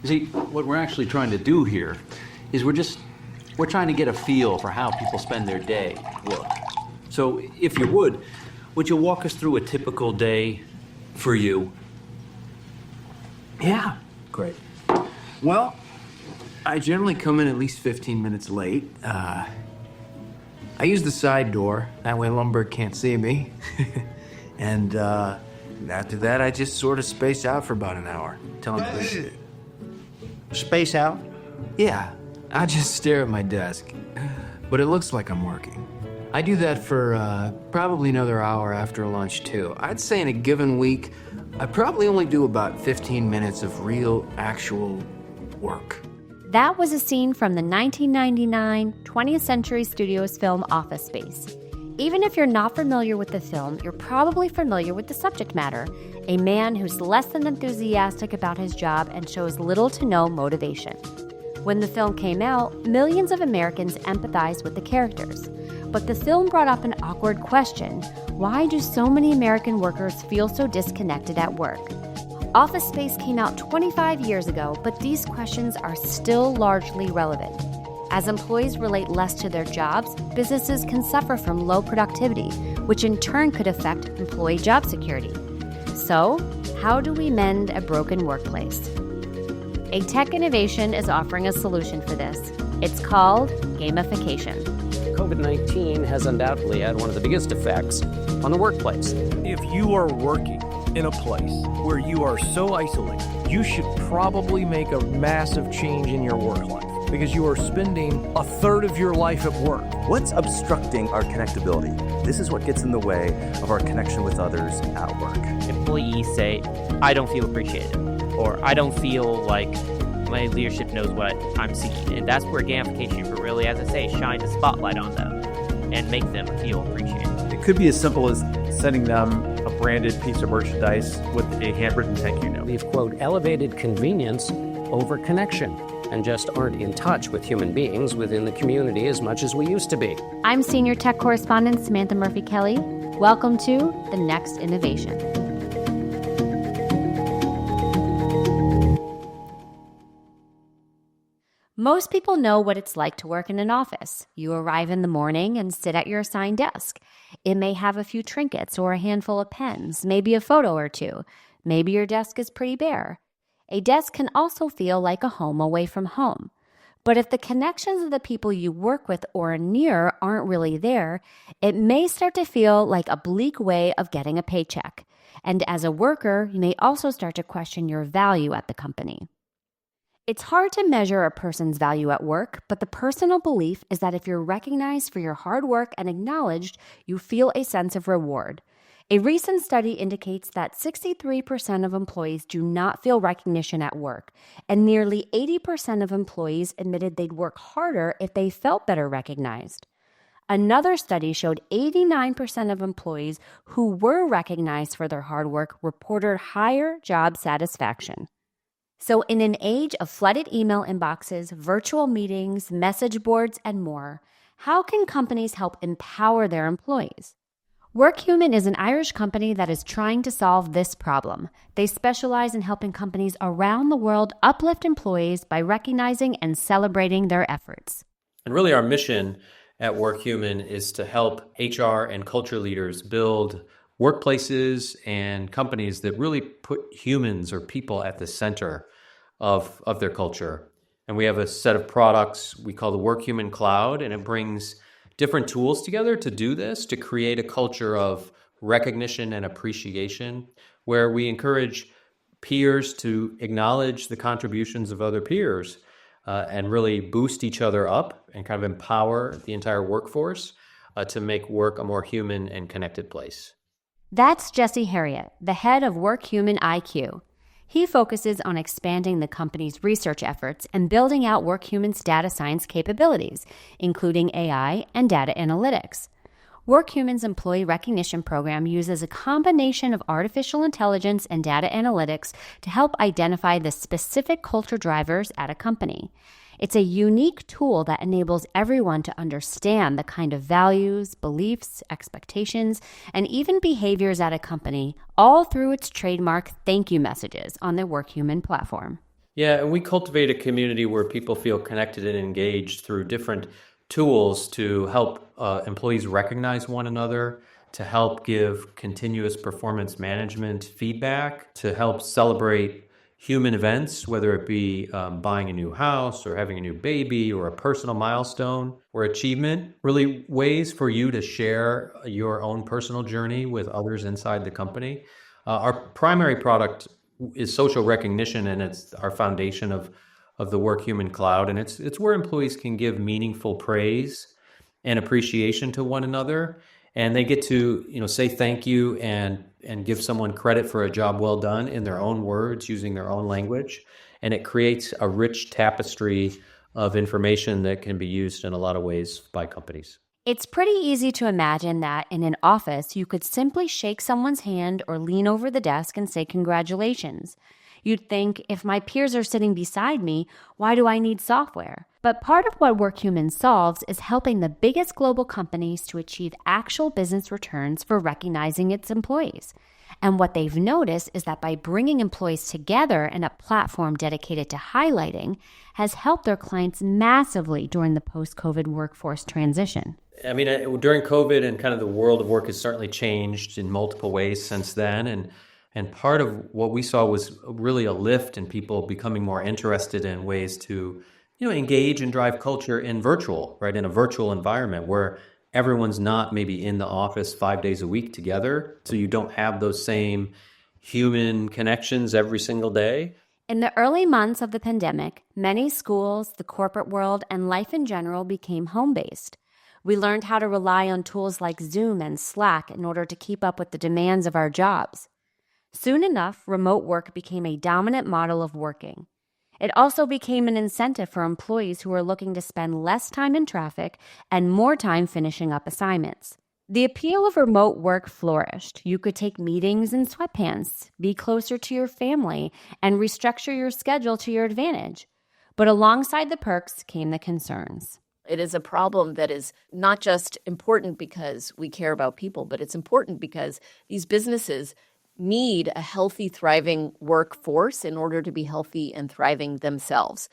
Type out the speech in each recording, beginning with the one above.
See, what we're actually trying to do here is we're trying to get a feel for how people spend their day at work. So if you would you walk us through a typical day for you? Yeah, great. Well, I generally come in at least 15 minutes late. I use the side door. That way Lumberg can't see me. And after that, I just sort of space out for about an hour. Tell him Space out? Yeah, I just stare at my desk. But it looks like I'm working. I do that for probably another hour after lunch, too. I'd say in a given week, I probably only do about 15 minutes of real, actual work. That was a scene from the 1999 20th Century Studios film Office Space. Even if you're not familiar with the film, you're probably familiar with the subject matter, a man who's less than enthusiastic about his job and shows little to no motivation. When the film came out, millions of Americans empathized with the characters. But the film brought up an awkward question. Why do so many American workers feel so disconnected at work? Office Space came out 25 years ago, but these questions are still largely relevant. As employees relate less to their jobs, businesses can suffer from low productivity, which in turn could affect employee job security. So, how do we mend a broken workplace? A tech innovation is offering a solution for this. It's called gamification. COVID-19 has undoubtedly had one of the biggest effects on the workplace. If you are working in a place where you are so isolated, you should probably make a massive change in your work life because you are spending a third of your life at work. What's obstructing our connectability? This is what gets in the way of our connection with others at work. Employees say, I don't feel appreciated, or I don't feel like my leadership knows what I'm seeking. And that's where gamification can really, as I say, shine the spotlight on them and make them feel appreciated. It could be as simple as sending them a branded piece of merchandise with a handwritten thank you note. We've, quote, elevated convenience over connection and just aren't in touch with human beings within the community as much as we used to be. I'm Senior Tech Correspondent Samantha Murphy-Kelly. Welcome to The Next Innovation. Most people know what it's like to work in an office. You arrive in the morning and sit at your assigned desk. It may have a few trinkets or a handful of pens, maybe a photo or two. Maybe your desk is pretty bare. A desk can also feel like a home away from home. But if the connections of the people you work with or near aren't really there, it may start to feel like a bleak way of getting a paycheck. And as a worker, you may also start to question your value at the company. It's hard to measure a person's value at work, but the personal belief is that if you're recognized for your hard work and acknowledged, you feel a sense of reward. A recent study indicates that 63% of employees do not feel recognition at work, and nearly 80% of employees admitted they'd work harder if they felt better recognized. Another study showed 89% of employees who were recognized for their hard work reported higher job satisfaction. So in an age of flooded email inboxes, virtual meetings, message boards, and more, how can companies help empower their employees? WorkHuman is an Irish company that is trying to solve this problem. They specialize in helping companies around the world uplift employees by recognizing and celebrating their efforts. And really our mission at WorkHuman is to help HR and culture leaders build workplaces and companies that really put humans or people at the center of their culture. And we have a set of products we call the WorkHuman Cloud, and it brings different tools together to do this, to create a culture of recognition and appreciation, where we encourage peers to acknowledge the contributions of other peers and really boost each other up and kind of empower the entire workforce to make work a more human and connected place. That's Jesse Harriet, the head of WorkHuman IQ. He focuses on expanding the company's research efforts and building out WorkHuman's data science capabilities, including AI and data analytics. WorkHuman's employee recognition program uses a combination of artificial intelligence and data analytics to help identify the specific culture drivers at a company. It's a unique tool that enables everyone to understand the kind of values, beliefs, expectations, and even behaviors at a company, all through its trademark thank you messages on the WorkHuman platform. Yeah, and we cultivate a community where people feel connected and engaged through different tools to help employees recognize one another, to help give continuous performance management feedback, to help celebrate human events, whether it be buying a new house or having a new baby or a personal milestone or achievement, really ways for you to share your own personal journey with others inside the company. Our primary product is social recognition, and it's our foundation of the Work Human Cloud. And it's where employees can give meaningful praise and appreciation to one another. And they get to, say thank you and give someone credit for a job well done in their own words, using their own language. And it creates a rich tapestry of information that can be used in a lot of ways by companies. It's pretty easy to imagine that in an office, you could simply shake someone's hand or lean over the desk and say congratulations. You'd think, if my peers are sitting beside me, why do I need software? But part of what WorkHuman solves is helping the biggest global companies to achieve actual business returns for recognizing its employees. And what they've noticed is that by bringing employees together in a platform dedicated to highlighting has helped their clients massively during the post-COVID workforce transition. I mean, during COVID and kind of the world of work has certainly changed in multiple ways since then. And part of what we saw was really a lift in people becoming more interested in ways to, engage and drive culture in virtual, right? In a virtual environment where everyone's not maybe in the office 5 days a week together. So you don't have those same human connections every single day. In the early months of the pandemic, many schools, the corporate world, and life in general became home-based. We learned how to rely on tools like Zoom and Slack in order to keep up with the demands of our jobs. Soon enough, remote work became a dominant model of working. It also became an incentive for employees who were looking to spend less time in traffic and more time finishing up assignments. The appeal of remote work flourished. You could take meetings in sweatpants, be closer to your family, and restructure your schedule to your advantage. But alongside the perks came the concerns. It is a problem that is not just important because we care about people, but it's important because these businesses need a healthy, thriving workforce in order to be healthy and thriving themselves.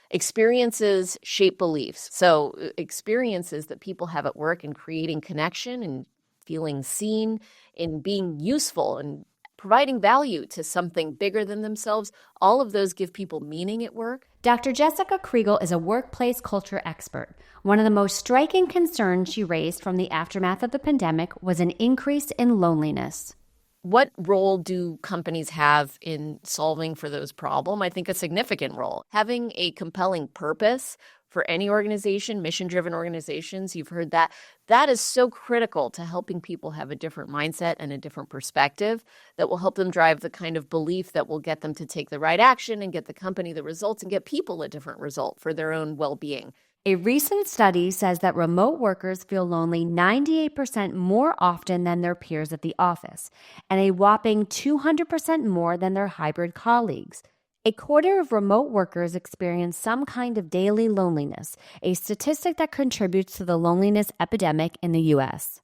Experiences shape beliefs. So experiences that people have at work in creating connection and feeling seen, in being useful and providing value to something bigger than themselves, all of those give people meaning at work. Dr. Jessica Kriegel is a workplace culture expert. One of the most striking concerns she raised from the aftermath of the pandemic was an increase in loneliness. What role do companies have in solving for those problems? I think a significant role. Having a compelling purpose for any organization, mission-driven organizations, you've heard that, that is so critical to helping people have a different mindset and a different perspective that will help them drive the kind of belief that will get them to take the right action and get the company the results and get people a different result for their own well-being. A recent study says that remote workers feel lonely 98% more often than their peers at the office, and a whopping 200% more than their hybrid colleagues. A quarter of remote workers experience some kind of daily loneliness, a statistic that contributes to the loneliness epidemic in the U.S.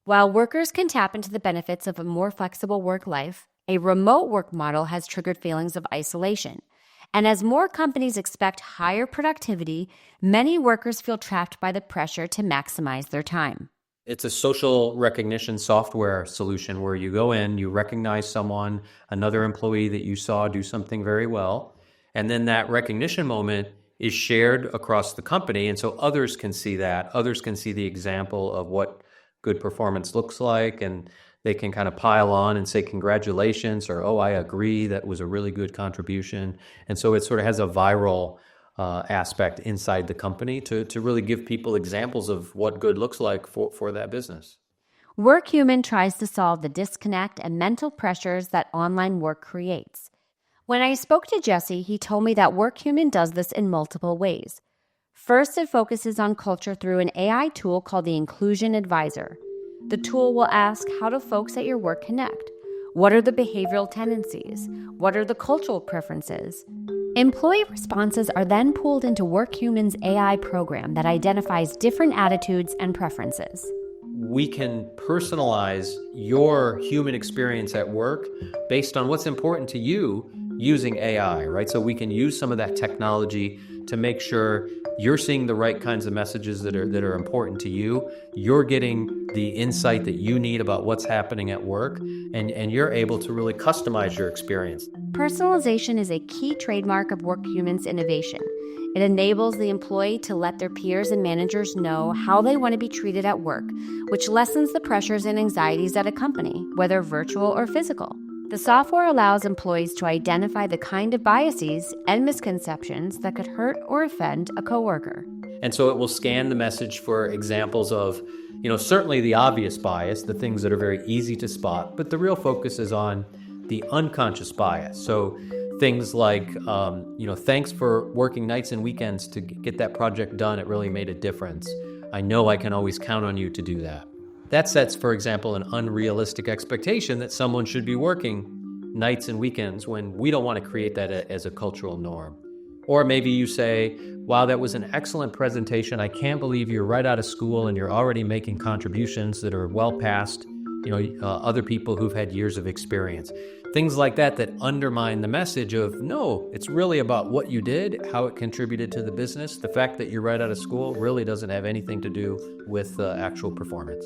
While workers can tap into the benefits of a more flexible work life, a remote work model has triggered feelings of isolation. And as more companies expect higher productivity, many workers feel trapped by the pressure to maximize their time. It's a social recognition software solution where you go in, you recognize someone, another employee that you saw do something very well, and then that recognition moment is shared across the company, and so others can see that. Others can see the example of what good performance looks like, and they can kind of pile on and say congratulations or, oh, I agree, that was a really good contribution. And so it sort of has a viral aspect inside the company to really give people examples of what good looks like for that business. WorkHuman tries to solve the disconnect and mental pressures that online work creates. When I spoke to Jesse, he told me that WorkHuman does this in multiple ways. First, it focuses on culture through an AI tool called the Inclusion Advisor. The tool will ask, how do folks at your work connect? What are the behavioral tendencies? What are the cultural preferences? Employee responses are then pulled into WorkHuman's AI program that identifies different attitudes and preferences. We can personalize your human experience at work based on what's important to you using AI, right? So we can use some of that technology to make sure you're seeing the right kinds of messages that are important to you. You're getting the insight that you need about what's happening at work, and you're able to really customize your experience. Personalization is a key trademark of WorkHuman's innovation. It enables the employee to let their peers and managers know how they want to be treated at work, which lessens the pressures and anxieties at a company, whether virtual or physical. The software allows employees to identify the kind of biases and misconceptions that could hurt or offend a coworker. And so it will scan the message for examples of, certainly the obvious bias, the things that are very easy to spot, but the real focus is on the unconscious bias. So things like, thanks for working nights and weekends to get that project done. It really made a difference. I know I can always count on you to do that. That sets, for example, an unrealistic expectation that someone should be working nights and weekends when we don't want to create that as a cultural norm. Or maybe you say, wow, that was an excellent presentation. I can't believe you're right out of school and you're already making contributions that are well past other people who've had years of experience. Things like that undermine the message of, no, it's really about what you did, how it contributed to the business. The fact that you're right out of school really doesn't have anything to do with actual performance.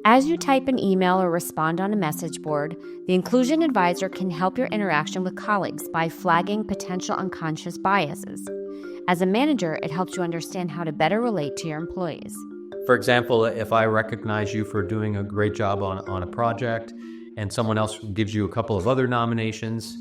As you type an email or respond on a message board, the Inclusion Advisor can help your interaction with colleagues by flagging potential unconscious biases. As a manager, it helps you understand how to better relate to your employees. For example, if I recognize you for doing a great job on a project and someone else gives you a couple of other nominations,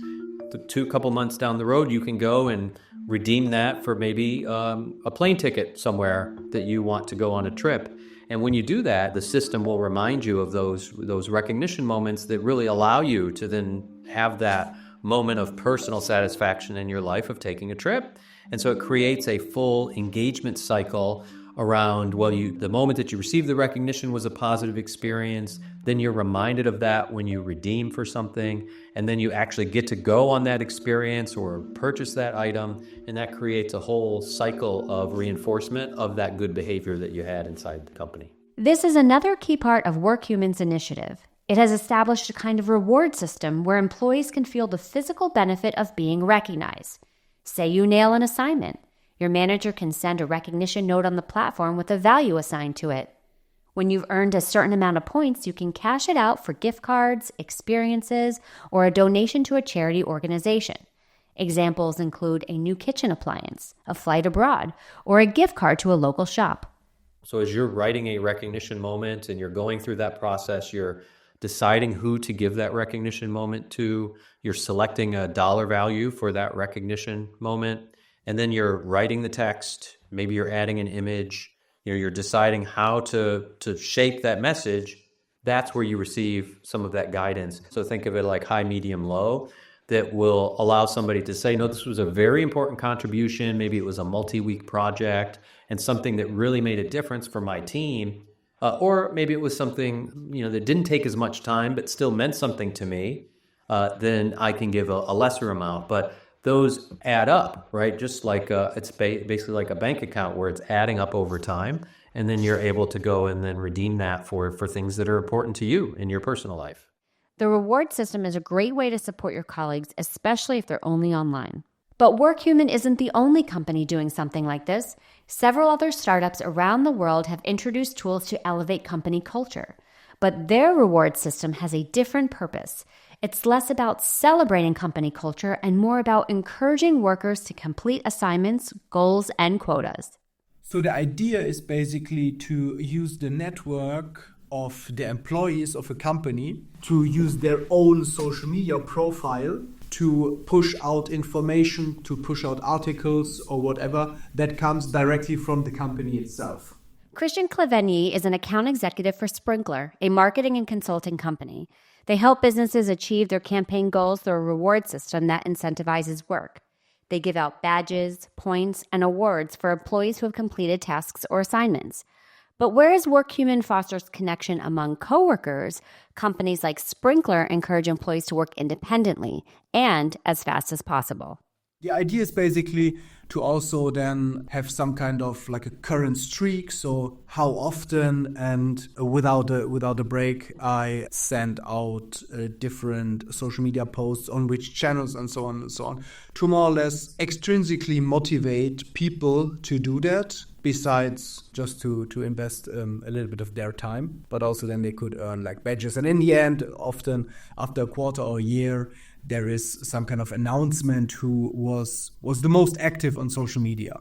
couple months down the road, you can go and redeem that for maybe a plane ticket somewhere that you want to go on a trip. And when you do that, the system will remind you of those recognition moments that really allow you to then have that moment of personal satisfaction in your life of taking a trip. And so it creates a full engagement cycle around, the moment that you receive the recognition was a positive experience, then you're reminded of that when you redeem for something, and then you actually get to go on that experience or purchase that item, and that creates a whole cycle of reinforcement of that good behavior that you had inside the company. This is another key part of WorkHuman's initiative. It has established a kind of reward system where employees can feel the physical benefit of being recognized. Say you nail an assignment. Your manager can send a recognition note on the platform with a value assigned to it. When you've earned a certain amount of points, you can cash it out for gift cards, experiences, or a donation to a charity organization. Examples include a new kitchen appliance, a flight abroad, or a gift card to a local shop. So as you're writing a recognition moment and you're going through that process, you're deciding who to give that recognition moment to, you're selecting a dollar value for that recognition moment, and then you're writing the text, maybe you're adding an image, you're deciding how to shape that message. That's where you receive some of that guidance. So think of it like high, medium, low, that will allow somebody to say, no, this was a very important contribution. Maybe it was a multi-week project and something that really made a difference for my team. Or maybe it was something that didn't take as much time but still meant something to me. Then I can give a lesser amount. But those add up, right? Just like it's basically like a bank account where it's adding up over time, and then you're able to go and then redeem that for things that are important to you in your personal life. The reward system is a great way to support your colleagues, especially if they're only online. But WorkHuman isn't the only company doing something like this. Several other startups around the world have introduced tools to elevate company culture. But their reward system has a different purpose. It's less about celebrating company culture and more about encouraging workers to complete assignments, goals, and quotas. So the idea is basically to use the network of the employees of a company to use their own social media profile to push out information, to push out articles or whatever that comes directly from the company itself. Christian Cleveny is an account executive for Sprinkler, a marketing and consulting company. They help businesses achieve their campaign goals through a reward system that incentivizes work. They give out badges, points, and awards for employees who have completed tasks or assignments. But whereas WorkHuman fosters connection among coworkers, companies like Sprinkler encourage employees to work independently and as fast as possible. The idea is basically to also then have some kind of like a current streak. So how often and without a break, I send out different social media posts on which channels and so on, to more or less extrinsically motivate people to do that. Besides just to invest a little bit of their time, but also then they could earn like badges. And in the end, often after a quarter or a year, there is some kind of announcement who was the most active on social media.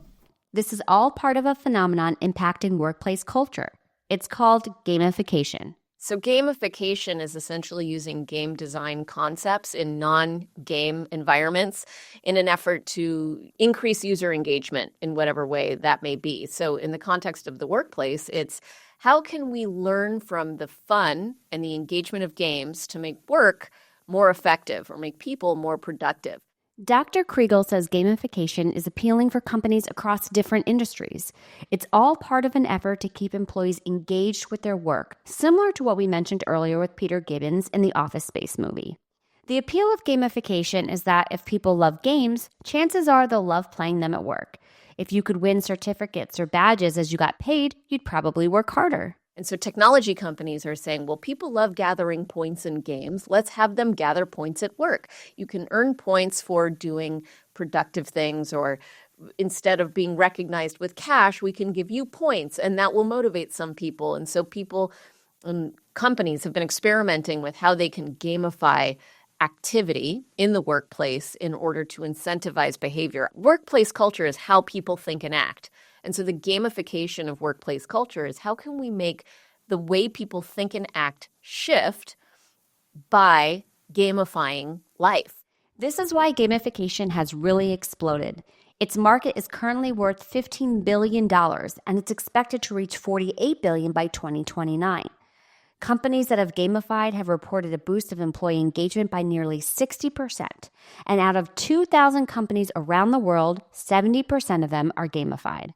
This is all part of a phenomenon impacting workplace culture. It's called gamification. So gamification is essentially using game design concepts in non-game environments in an effort to increase user engagement in whatever way that may be. So in the context of the workplace, it's how can we learn from the fun and the engagement of games to make work more effective or make people more productive? Dr. Kriegel says gamification is appealing for companies across different industries. It's all part of an effort to keep employees engaged with their work, similar to what we mentioned earlier with Peter Gibbons in the Office Space movie. The appeal of gamification is that if people love games, chances are they'll love playing them at work. If you could win certificates or badges as you got paid, you'd probably work harder. And so technology companies are saying, well, people love gathering points in games. Let's have them gather points at work. You can earn points for doing productive things, or instead of being recognized with cash, we can give you points, and that will motivate some people. And so people and companies have been experimenting with how they can gamify activity in the workplace in order to incentivize behavior. Workplace culture is how people think and act. And so the gamification of workplace culture is how can we make the way people think and act shift by gamifying life? This is why gamification has really exploded. Its market is currently worth $15 billion, and it's expected to reach $48 billion by 2029. Companies that have gamified have reported a boost of employee engagement by nearly 60%. And out of 2,000 companies around the world, 70% of them are gamified.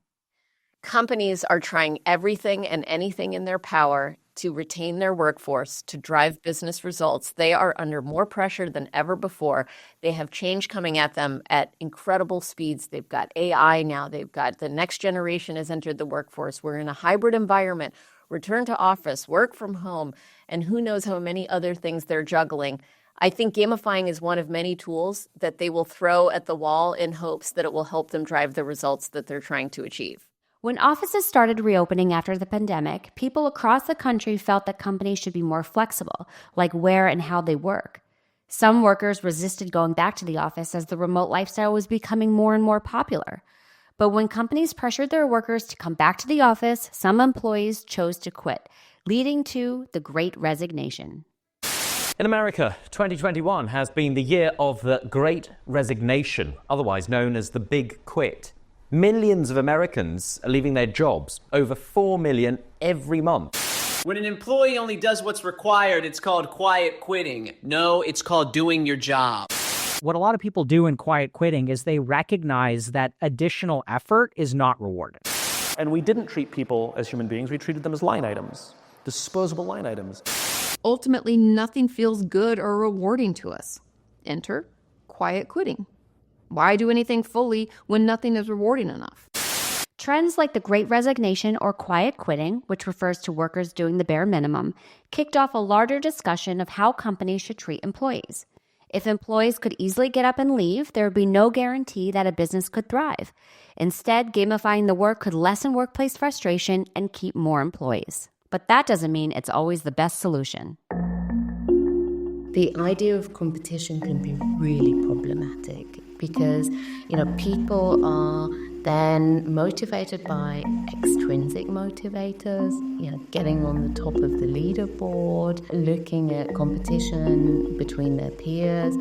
Companies are trying everything and anything in their power to retain their workforce, to drive business results. They are under more pressure than ever before. They have change coming at them at incredible speeds. They've got AI now. They've got the next generation has entered the workforce. We're in a hybrid environment, return to office, work from home, and who knows how many other things they're juggling. I think gamifying is one of many tools that they will throw at the wall in hopes that it will help them drive the results that they're trying to achieve. When offices started reopening after the pandemic, people across the country felt that companies should be more flexible, like where and how they work. Some workers resisted going back to the office as the remote lifestyle was becoming more and more popular. But when companies pressured their workers to come back to the office, some employees chose to quit, leading to the Great Resignation. In America, 2021 has been the year of the Great Resignation, otherwise known as the Big Quit. Millions of Americans are leaving their jobs, over 4 million every month. When an employee only does what's required, it's called quiet quitting. No, it's called doing your job. What a lot of people do in quiet quitting is they recognize that additional effort is not rewarded. And we didn't treat people as human beings, we treated them as line items, disposable line items. Ultimately, nothing feels good or rewarding to us. Enter quiet quitting. Why do anything fully when nothing is rewarding enough? Trends like the Great Resignation or quiet quitting, which refers to workers doing the bare minimum, kicked off a larger discussion of how companies should treat employees. If employees could easily get up and leave, there would be no guarantee that a business could thrive. Instead, gamifying the work could lessen workplace frustration and keep more employees. But that doesn't mean it's always the best solution. The idea of competition can be really problematic because, people are then motivated by extrinsic motivators, getting on the top of the leaderboard, looking at competition between their peers,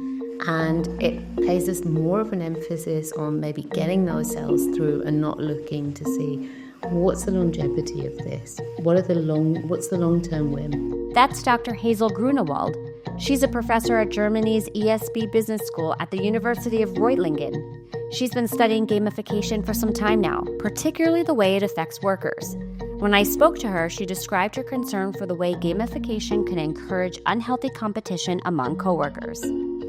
and it places more of an emphasis on maybe getting those sales through and not looking to see what's the longevity of this, what's the long-term win. That's Dr. Hazel Grunewald. She's a professor at Germany's ESB Business School at the University of Reutlingen. She's been studying gamification for some time now, particularly the way it affects workers. When I spoke to her, she described her concern for the way gamification can encourage unhealthy competition among coworkers.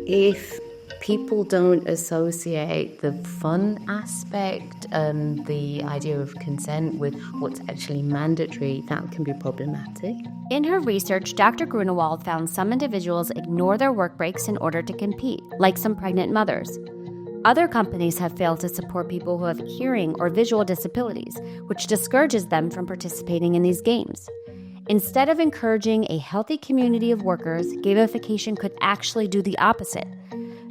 If people don't associate the fun aspect and the idea of consent with what's actually mandatory. That can be problematic. In her research, Dr. Grunewald found some individuals ignore their work breaks in order to compete, like some pregnant mothers. Other companies have failed to support people who have hearing or visual disabilities, which discourages them from participating in these games. Instead of encouraging a healthy community of workers, gamification could actually do the opposite.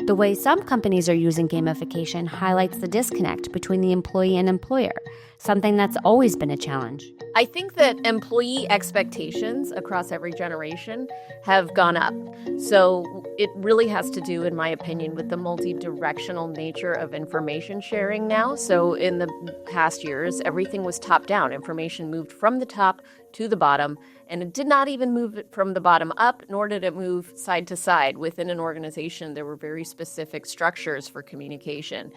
The way some companies are using gamification highlights the disconnect between the employee and employer, something that's always been a challenge. I think that employee expectations across every generation have gone up. So it really has to do, in my opinion, with the multi-directional nature of information sharing now. So in the past years, everything was top down. Information moved from the top to the bottom, and it did not even move it from the bottom up, nor did it move side to side. Within an organization, there were very specific structures for communication.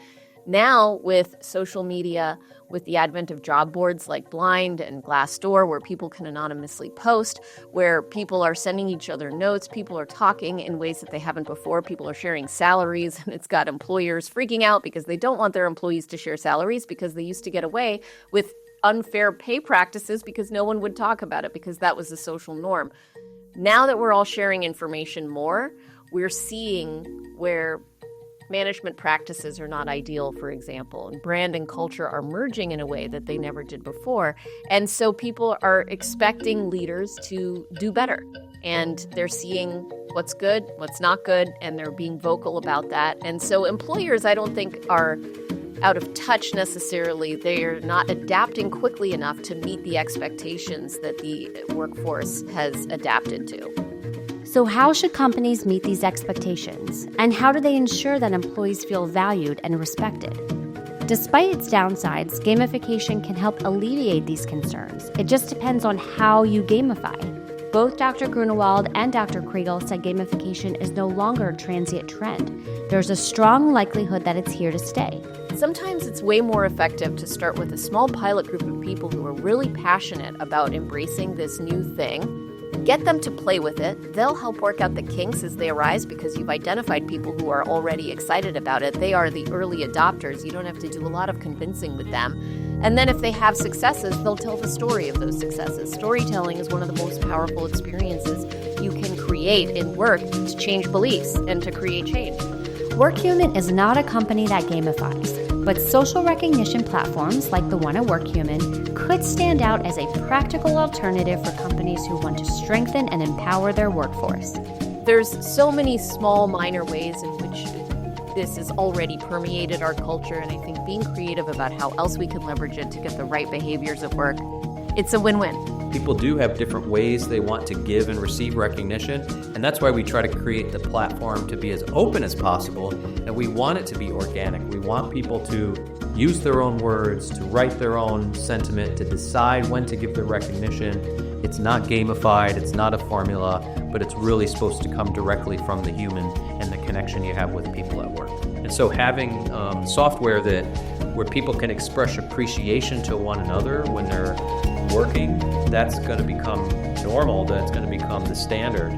Now, with social media, with the advent of job boards like Blind and Glassdoor, where people can anonymously post, where people are sending each other notes, people are talking in ways that they haven't before, people are sharing salaries, and it's got employers freaking out because they don't want their employees to share salaries because they used to get away with unfair pay practices because no one would talk about it because that was the social norm. Now that we're all sharing information more, we're seeing where management practices are not ideal, for example, and brand and culture are merging in a way that they never did before. And so people are expecting leaders to do better. And they're seeing what's good, what's not good, and they're being vocal about that. And so employers, I don't think, are out of touch necessarily. They're not adapting quickly enough to meet the expectations that the workforce has adapted to. So how should companies meet these expectations? And how do they ensure that employees feel valued and respected? Despite its downsides, gamification can help alleviate these concerns. It just depends on how you gamify. Both Dr. Grunewald and Dr. Kriegel said gamification is no longer a transient trend. There's a strong likelihood that it's here to stay. Sometimes it's way more effective to start with a small pilot group of people who are really passionate about embracing this new thing. Get them to play with it. They'll help work out the kinks as they arise because you've identified people who are already excited about it. They are the early adopters. You don't have to do a lot of convincing with them. And then if they have successes, they'll tell the story of those successes. Storytelling is one of the most powerful experiences you can create in work to change beliefs and to create change. WorkHuman is not a company that gamifies, but social recognition platforms like the one at WorkHuman could stand out as a practical alternative for companies who want to strengthen and empower their workforce. There's so many small, minor ways in which this has already permeated our culture, and I think being creative about how else we can leverage it to get the right behaviors at work, it's a win-win. People do have different ways they want to give and receive recognition, and that's why we try to create the platform to be as open as possible, and we want it to be organic. We want people to use their own words, to write their own sentiment, to decide when to give their recognition. It's not gamified, it's not a formula, but it's really supposed to come directly from the human and the connection you have with people at work. And so having software where people can express appreciation to one another when they're working, that's going to become normal, that's going to become the standard.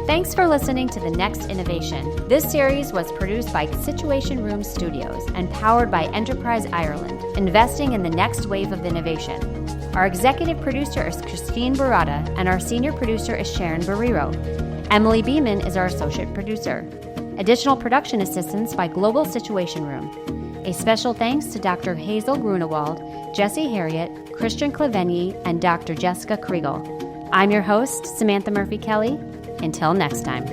Thanks for listening to The Next Innovation. This series was produced by Situation Room Studios and powered by Enterprise Ireland, investing in the next wave of innovation. Our executive producer is Christine Barada, and our senior producer is Sharon Barrero. Emily Beeman is our associate producer. Additional production assistance by Global Situation Room. A special thanks to Dr. Hazel Grunewald, Jesse Harriet, Christian Clevenyi, and Dr. Jessica Kriegel. I'm your host, Samantha Murphy-Kelly. Until next time.